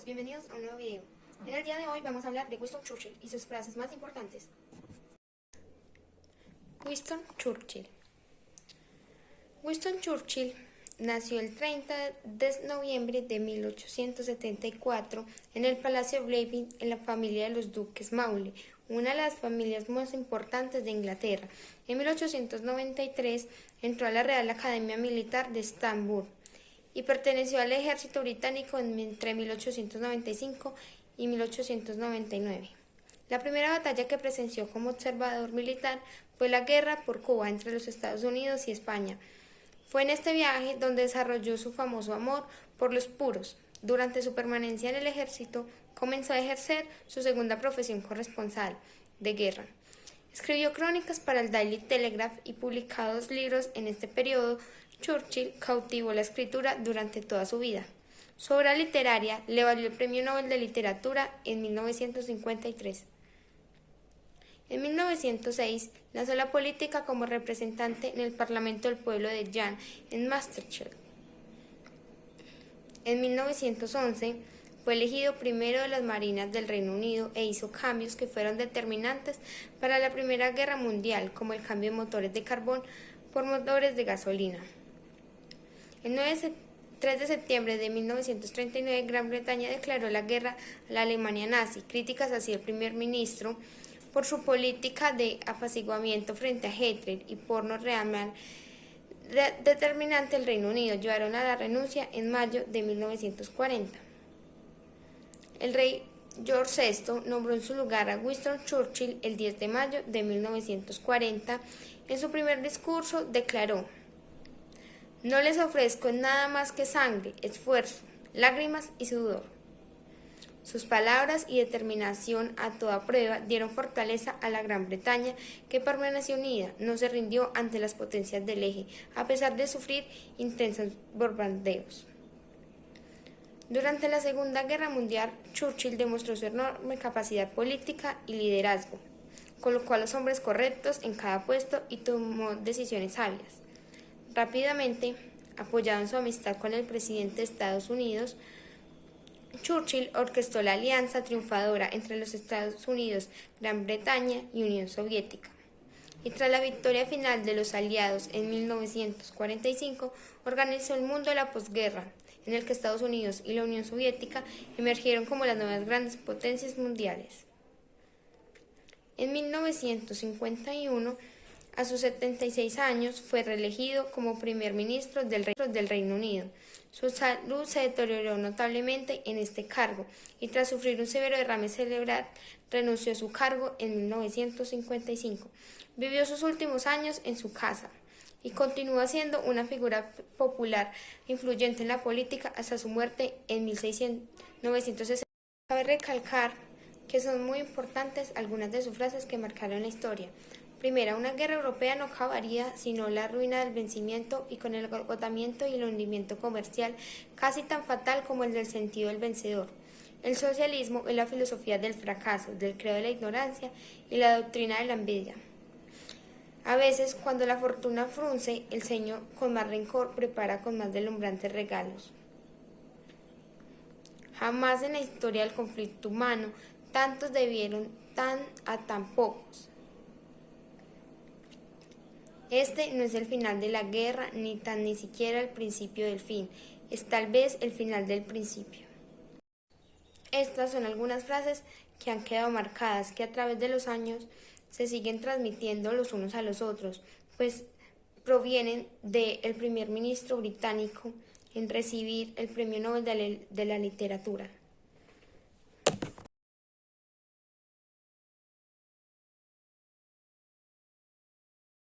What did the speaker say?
bienvenidos a un nuevo video. En el día de hoy vamos a hablar de Winston Churchill y sus frases más importantes. Winston Churchill. Winston Churchill nació el 30 de noviembre de 1874 en el Palacio Blenheim en la familia de los duques Maule, una de las familias más importantes de Inglaterra. En 1893 entró a la Real Academia Militar de Estambul y perteneció al ejército británico entre 1895 y 1899. La primera batalla que presenció como observador militar fue la guerra por Cuba entre los Estados Unidos y España. Fue en este viaje donde desarrolló su famoso amor por los puros. Durante su permanencia en el ejército, comenzó a ejercer su segunda profesión corresponsal de guerra. Escribió crónicas para el Daily Telegraph y publicó 2 libros en este periodo. Churchill cautivó la escritura durante toda su vida. Su obra literaria le valió el Premio Nobel de Literatura en 1953. En 1906 lanzó la política como representante en el Parlamento del Pueblo de Jan en Maastricht. En 1911 fue elegido primero de las Marinas del Reino Unido e hizo cambios que fueron determinantes para la Primera Guerra Mundial, como el cambio de motores de carbón por motores de gasolina. El 3 de septiembre de 1939, Gran Bretaña declaró la guerra a la Alemania nazi. Críticas hacia el primer ministro por su política de apaciguamiento frente a Hitler y por no realmente determinante el Reino Unido llevaron a la renuncia en mayo de 1940. El rey George VI nombró en su lugar a Winston Churchill el 10 de mayo de 1940. En su primer discurso declaró: "No les ofrezco nada más que sangre, esfuerzo, lágrimas y sudor". Sus palabras y determinación a toda prueba dieron fortaleza a la Gran Bretaña, que permaneció unida, no se rindió ante las potencias del eje, a pesar de sufrir intensos bombardeos. Durante la Segunda Guerra Mundial, Churchill demostró su enorme capacidad política y liderazgo. Colocó a los hombres correctos en cada puesto y tomó decisiones sabias. Rápidamente, apoyado en su amistad con el presidente de Estados Unidos, Churchill orquestó la alianza triunfadora entre los Estados Unidos, Gran Bretaña y Unión Soviética. Y tras la victoria final de los aliados en 1945, organizó el mundo de la posguerra, en el que Estados Unidos y la Unión Soviética emergieron como las nuevas grandes potencias mundiales. En 1951, a sus 76 años, fue reelegido como primer ministro del Reino Unido. Su salud se deterioró notablemente en este cargo y tras sufrir un severo derrame cerebral, renunció a su cargo en 1955. Vivió sus últimos años en su casa y continúa siendo una figura popular influyente en la política hasta su muerte en 1960. Cabe recalcar que son muy importantes algunas de sus frases que marcaron la historia. Primera, una guerra europea no acabaría sino la ruina del vencimiento y con el agotamiento y el hundimiento comercial casi tan fatal como el del sentido del vencedor. El socialismo es la filosofía del fracaso, del credo de la ignorancia y la doctrina de la envidia. A veces, cuando la fortuna frunce el ceño con más rencor, prepara con más deslumbrantes regalos. Jamás en la historia del conflicto humano tantos debieron a tan pocos. Este no es el final de la guerra, ni siquiera el principio del fin, es tal vez el final del principio. Estas son algunas frases que han quedado marcadas, que a través de los años se siguen transmitiendo los unos a los otros, pues provienen del primer ministro británico en recibir el Premio Nobel de la Literatura.